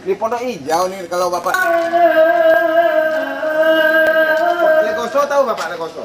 Di Pondok Hijau nih kalau Bapak. Legoso tahu Bapak Legoso?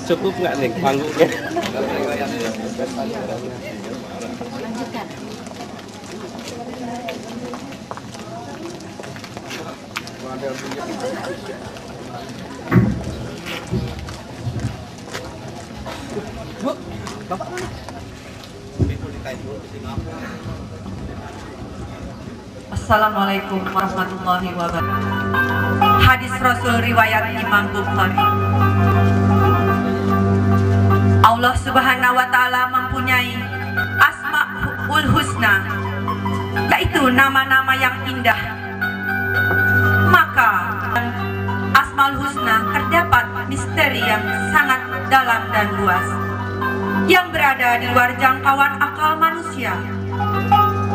Cukup nggak nih panggungnya? Assalamualaikum warahmatullahi wabarakatuh. Hadis Rasul riwayat Imam Bukhari. Allah Subhanahu wa taala mempunyai Asmaul Husna, yaitu nama-nama yang indah. Maka Asmaul Husna terdapat misteri yang sangat dalam dan luas yang berada di luar jangkauan akal manusia.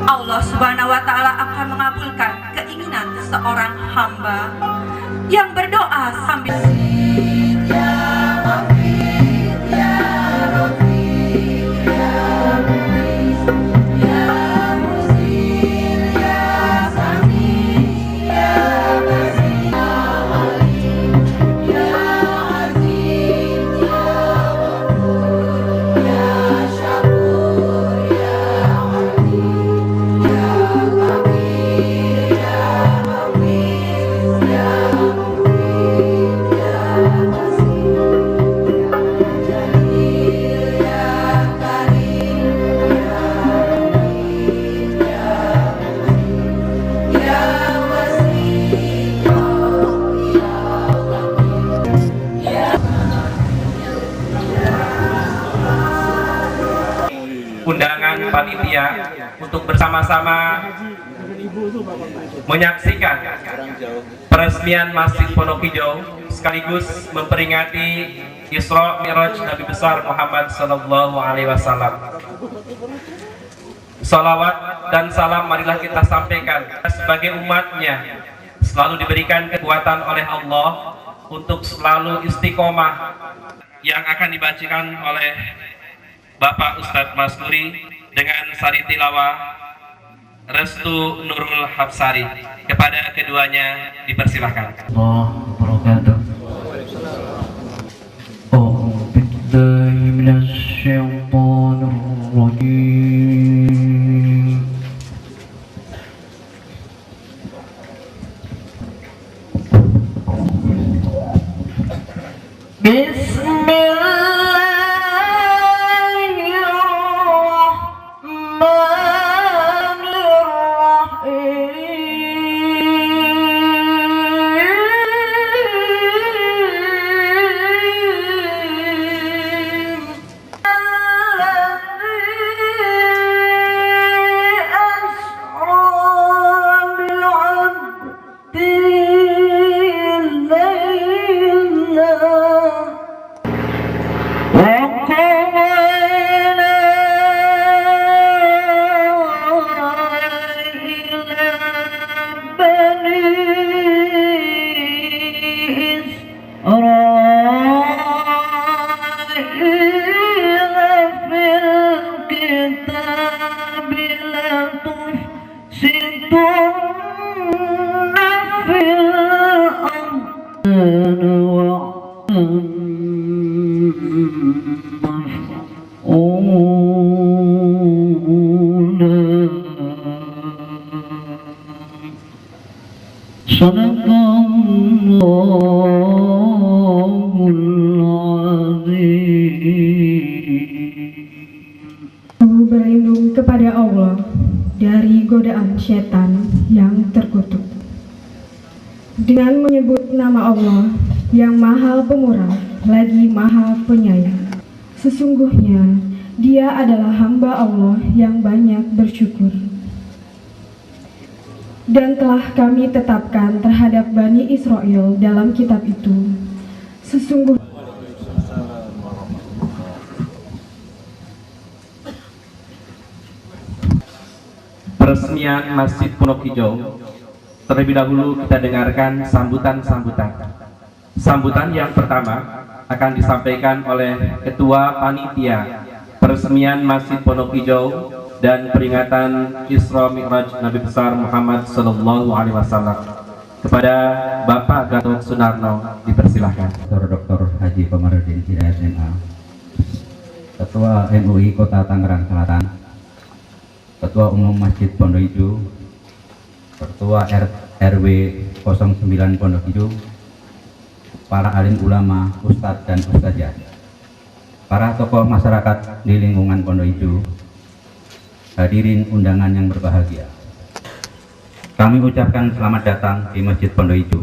Allah Subhanahu wa taala akan mengabulkan keinginan seorang hamba yang berdoa sambil undangan panitia untuk bersama-sama menyaksikan peresmian Masjid Pondok Hijau sekaligus memperingati Isra Mi'raj Nabi besar Muhammad sallallahu alaihi wasallam. Salawat dan salam marilah kita sampaikan sebagai umatnya selalu diberikan kekuatan oleh Allah untuk selalu istiqomah yang akan dibacakan oleh Bapak Ustadz Mas Nuri dengan sari tilawah Restu Nurul Hapsari. Kepada keduanya dipersilahkan. Allah wabarakatuh. A'udzu billahi minasy syaithanir rajim. Berlindung kepada Allah dari godaan setan yang terkutuk dengan menyebut nama Allah yang Maha Pemurah lagi Maha Penyayang. Sesungguhnya Dia adalah hamba Allah yang banyak bersyukur. Dan telah kami tetapkan terhadap Bani Israel dalam kitab itu, sesungguhnya Peresmian Masjid Pondok Hijau. Terlebih dahulu kita dengarkan sambutan-sambutan. Sambutan yang pertama akan disampaikan oleh Ketua Panitia Peresmian Masjid Pondok Hijau dan peringatan Isra Mi'raj Nabi besar Muhammad Sallallahu Alaihi Wasallam. Kepada Bapak Gatot Sunarno dipersilahkan. Dr. Haji Komarudin Hidayat MA, Ketua MUI Kota Tangerang Selatan, Ketua Umum Masjid Pondok Hijau, Ketua RW 09 Pondok Hijau, para alim ulama, ustadz dan ustazah, para tokoh masyarakat di lingkungan Pondok Hijau, hadirin undangan yang berbahagia. Kami ucapkan selamat datang di Masjid Pondok Hijau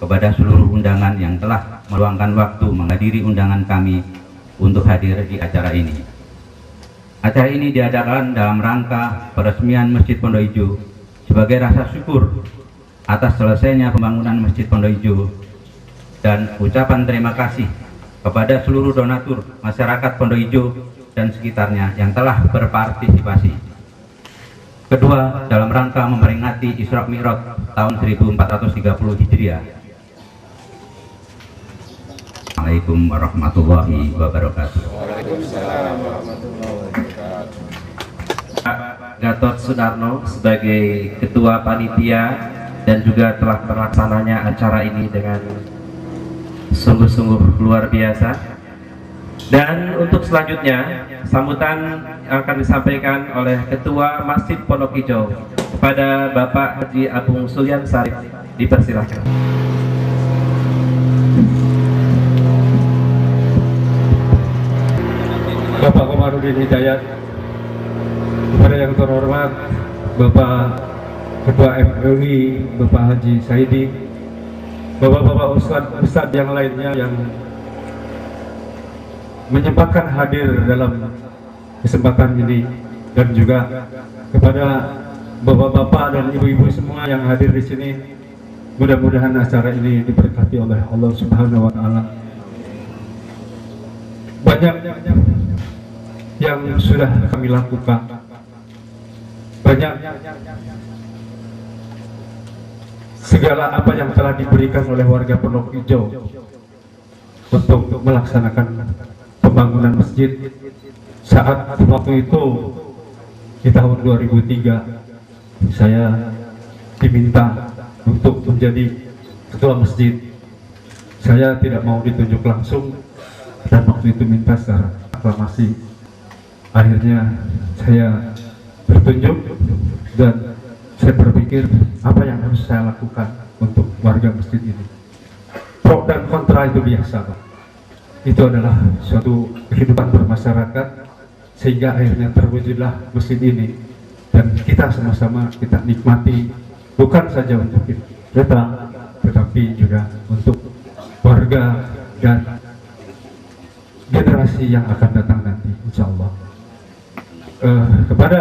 kepada seluruh undangan yang telah meluangkan waktu menghadiri undangan kami untuk hadir di acara ini. Acara ini diadakan dalam rangka peresmian Masjid Pondok Hijau sebagai rasa syukur atas selesainya pembangunan Masjid Pondok Hijau dan ucapan terima kasih kepada seluruh donatur masyarakat Pondok Hijau dan sekitarnya yang telah berpartisipasi. Kedua, dalam rangka memperingati Isra Mi'raj tahun 1430 Hijriah. Assalamualaikum warahmatullahi wabarakatuh. Gatot Sunarno sebagai Ketua Panitia dan juga telah terlaksananya acara ini dengan sungguh-sungguh luar biasa. Dan untuk selanjutnya sambutan akan disampaikan oleh Ketua Masjid Pondok Hijau kepada Bapak Haji Agung Sulyan Sarif, dipersilahkan. Bapak Komarudin Hidayat, kepada yang terhormat Bapak Ketua MUI Bapak Haji Saidi, Bapak-bapak ustadz yang lainnya yang menyempatkan hadir dalam kesempatan ini, dan juga kepada bapak-bapak dan ibu-ibu semua yang hadir di sini. Mudah-mudahan acara ini diberkati oleh Allah Subhanahu wa Ta'ala. Banyak yang sudah kami lakukan, banyak segala apa yang telah diberikan oleh warga Pondok Hijau untuk melaksanakan pembangunan masjid. Saat waktu itu di tahun 2003 saya diminta untuk menjadi ketua masjid. Saya tidak mau ditunjuk langsung dan waktu itu minta secara aklamasi. Akhirnya saya bertunjuk dan saya berpikir apa yang harus saya lakukan untuk warga masjid ini. Pro dan kontra itu biasa, Pak. Itu adalah suatu kehidupan bermasyarakat, sehingga akhirnya terwujudlah masjid ini, dan kita sama-sama kita nikmati, bukan saja untuk kita, tetapi juga untuk warga dan generasi yang akan datang nanti, insya Allah. Kepada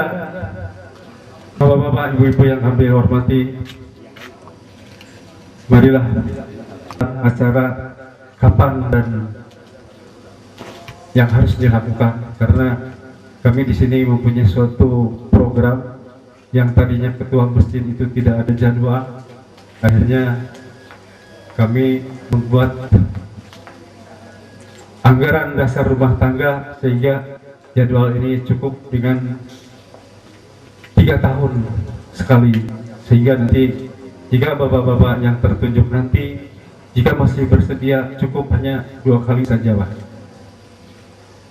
bapak-bapak, ibu-ibu yang kami hormati, marilah acara kapan dan yang harus dilakukan, karena kami di sini mempunyai suatu program yang tadinya ketua masjid itu tidak ada jadwal. Akhirnya kami membuat anggaran dasar rumah tangga sehingga jadwal ini cukup dengan 3 tahun sekali, sehingga nanti jika bapak-bapak yang tertunjuk nanti jika masih bersedia cukup hanya 2 kali saja, Pak.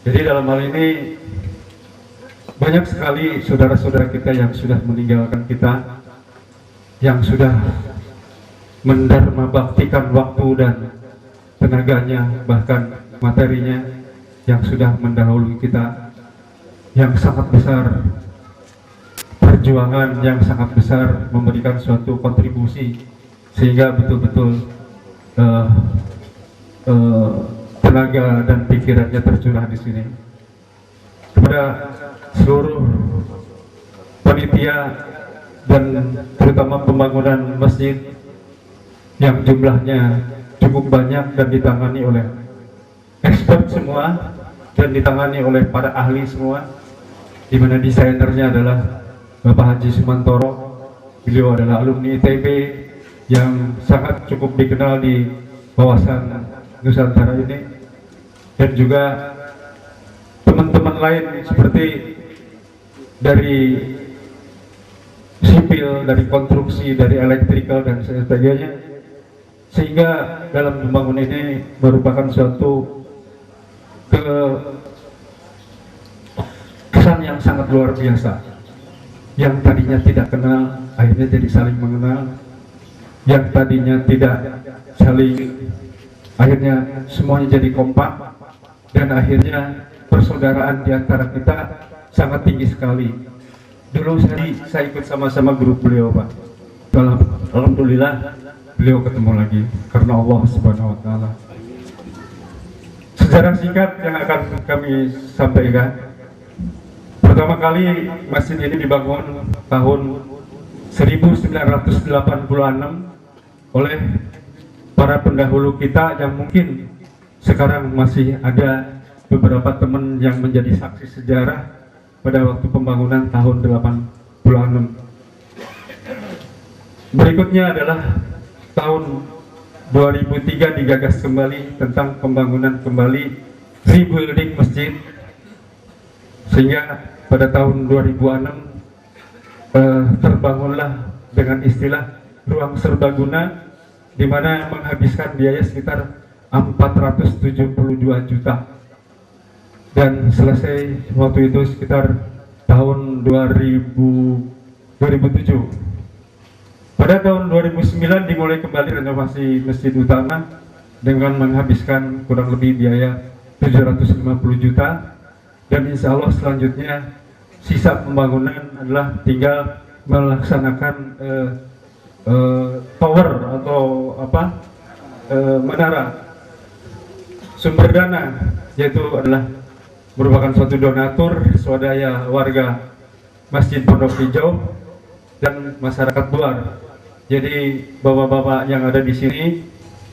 Jadi dalam hal ini banyak sekali saudara-saudara kita yang sudah meninggalkan kita, yang sudah mendarma baktikan waktu dan tenaganya, bahkan materinya, yang sudah mendahului kita, yang sangat besar perjuangan, yang sangat besar memberikan suatu kontribusi sehingga betul-betul tenaga dan pikirannya tercurah di sini. Kepada seluruh panitia dan terutama pembangunan masjid yang jumlahnya cukup banyak dan ditangani oleh expert semua dan ditangani oleh para ahli semua, di mana desainernya adalah Bapak Haji Sumantoro. Beliau adalah alumni ITB yang sangat cukup dikenal di kawasan Nusantara ini, dan juga teman-teman lain seperti dari sipil, dari konstruksi, dari elektrikal dan sebagainya, sehingga dalam membangun ini merupakan suatu kesan yang sangat luar biasa. Yang tadinya tidak kenal akhirnya jadi saling mengenal, yang tadinya tidak saling akhirnya semuanya jadi kompak, dan akhirnya persaudaraan di antara kita sangat tinggi sekali. Dulu saya ikut sama-sama grup beliau, Pak. Alhamdulillah beliau ketemu lagi karena Allah Subhanahu wa taala. Sejarah singkat yang akan kami sampaikan. Pertama kali masjid ini dibangun tahun 1986 oleh para pendahulu kita, yang mungkin sekarang masih ada beberapa teman yang menjadi saksi sejarah pada waktu pembangunan tahun 86. Berikutnya adalah tahun 2003 digagas kembali tentang pembangunan kembali rebuilding masjid, sehingga pada tahun 2006 terbangunlah dengan istilah ruang serbaguna, di mana menghabiskan biaya sekitar 472 juta, dan selesai waktu itu sekitar tahun 2007. Pada tahun 2009 dimulai kembali renovasi masjid utama dengan menghabiskan kurang lebih biaya 750 juta, dan insya Allah selanjutnya sisa pembangunan adalah tinggal melaksanakan tower atau menara. Sumber dana yaitu adalah merupakan suatu donatur swadaya warga Masjid Pondok Hijau dan masyarakat luar. Jadi bapak-bapak yang ada di sini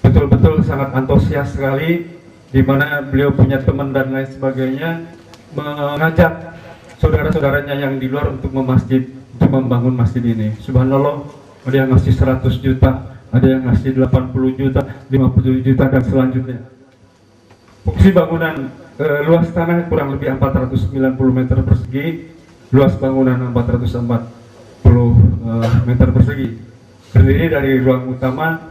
betul-betul sangat antusias sekali, di mana beliau punya teman dan lain sebagainya, mengajak saudara-saudaranya yang di luar untuk membangun masjid ini. Subhanallah, ada yang ngasih 100 juta, ada yang ngasih 80 juta, 50 juta dan selanjutnya. Fungsi bangunan luas tanah kurang lebih 490 meter persegi, luas bangunan 440 meter persegi, terdiri dari ruang utama,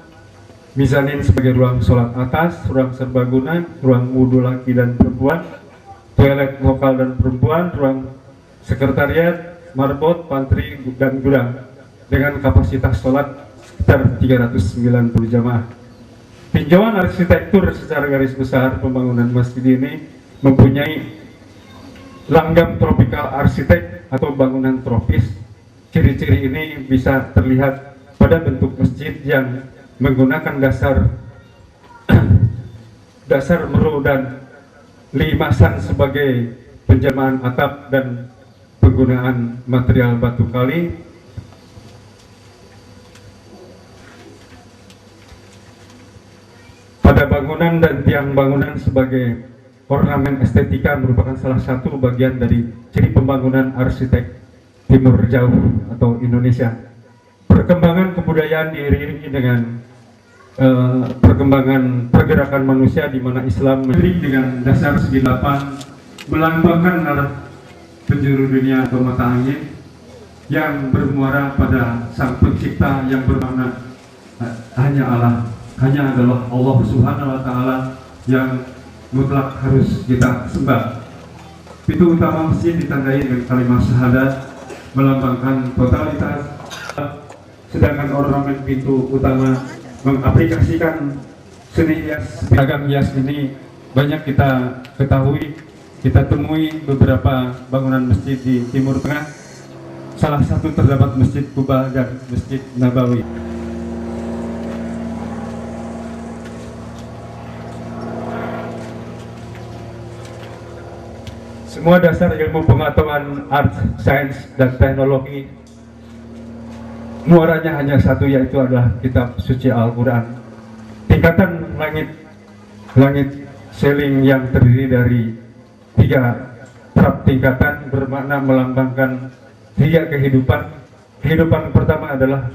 misalnya sebagai ruang sholat atas, ruang serbaguna, ruang wudhu laki dan perempuan, toilet lokal dan perempuan, ruang sekretariat, marbot, pantry, dan gudang dengan kapasitas sholat sekitar 390 jamaah. Tinjauan arsitektur secara garis besar pembangunan masjid ini mempunyai langgam tropikal arsitek atau bangunan tropis. Ciri-ciri ini bisa terlihat pada bentuk masjid yang menggunakan dasar meru dan limasan sebagai penjamaan atap dan penggunaan material batu kali. Pada bangunan dan tiang bangunan sebagai ornamen estetika merupakan salah satu bagian dari ciri pembangunan arsitek Timur Jauh atau Indonesia. Perkembangan kebudayaan diiringi dengan perkembangan pergerakan manusia di mana Islam dengan dasar segi 8 melambangkan arah penjuru dunia atau mata angin yang bermuara pada Sang Pencipta yang bermakna hanya adalah Allah Subhanahu wa Ta'ala yang mutlak harus kita sembah. Pintu utama masjid ditandai dengan kalimat syahadat melambangkan totalitas, sedangkan ornamen pintu utama mengaplikasikan seni hias. Ragam hias ini banyak kita ketahui, kita temui beberapa bangunan masjid di Timur Tengah. Salah satu terdapat Masjid Kuba dan Masjid Nabawi. Semua dasar ilmu pengetahuan, art, sains, dan teknologi muaranya hanya satu, yaitu adalah kitab suci Al-Quran. Tingkatan langit ceiling yang terdiri dari 3 trap tingkatan bermakna melambangkan 3 kehidupan. Kehidupan pertama adalah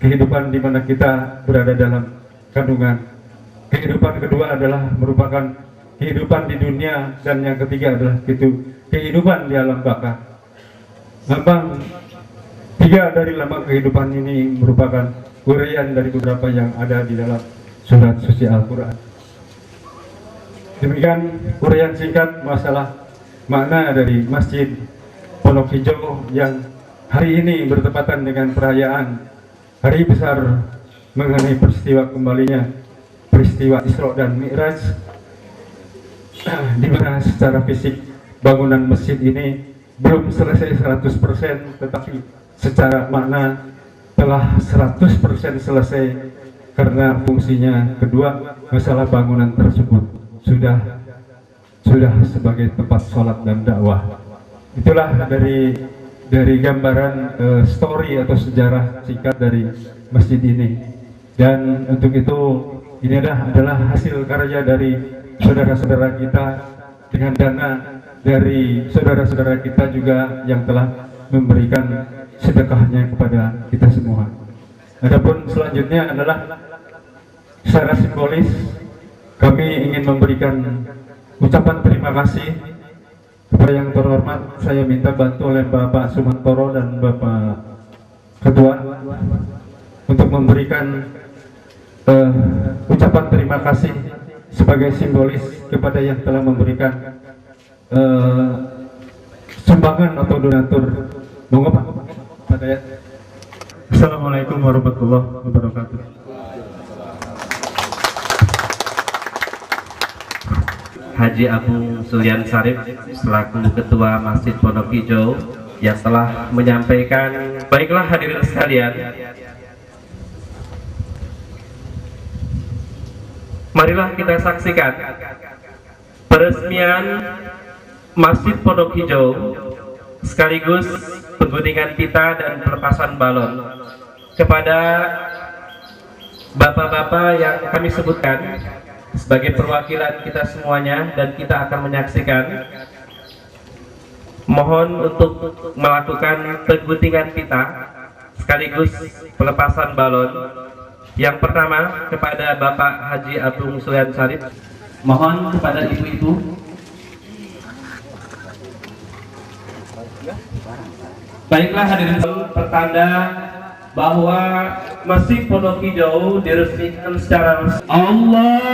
kehidupan di mana kita berada dalam kandungan. Kehidupan kedua adalah merupakan kehidupan di dunia, dan yang ketiga adalah kehidupan di alam baka. Lambang 3 dari lambang kehidupan ini merupakan uraian dari beberapa yang ada di dalam surat suci Al-Quran. Demikian uraian singkat masalah makna dari Masjid Pondok Hijau yang hari ini bertepatan dengan perayaan hari besar mengenai peristiwa kembalinya peristiwa Isra dan Mi'raj, di mana secara fisik bangunan masjid ini belum selesai 100%, tetapi secara makna telah 100% selesai karena fungsinya kedua, masalah bangunan tersebut sudah sebagai tempat sholat dan dakwah. Itulah dari gambaran story atau sejarah singkat dari masjid ini. Dan untuk itu ini adalah hasil karya dari saudara-saudara kita dengan dana dari saudara-saudara kita juga yang telah memberikan sedekahnya kepada kita semua. Adapun selanjutnya adalah secara simbolis kami ingin memberikan ucapan terima kasih kepada yang terhormat. Saya minta bantu oleh Bapak Sumantoro dan Bapak Ketua untuk memberikan ucapan terima kasih sebagai simbolis kepada yang telah memberikan sumbangan atau donatur. Monggo Pak. Assalamualaikum warahmatullahi wabarakatuh. Haji Abu Sulyan Sarif selaku Ketua Masjid Pondok Hijau yang telah menyampaikan. Baiklah hadirin sekalian, marilah kita saksikan peresmian Masjid Pondok Hijau sekaligus pengguntingan pita dan pelepasan balon kepada bapak-bapak yang kami sebutkan sebagai perwakilan kita semuanya, dan kita akan menyaksikan. Mohon untuk melakukan pengguntingan pita sekaligus pelepasan balon. Yang pertama kepada Bapak Haji Abu Sulyan Sarif. Mohon kepada ibu-ibu. Baiklah hadirin, pertanda bahwa Masjid Pondok Hijau diresmikan secara resmi. Allah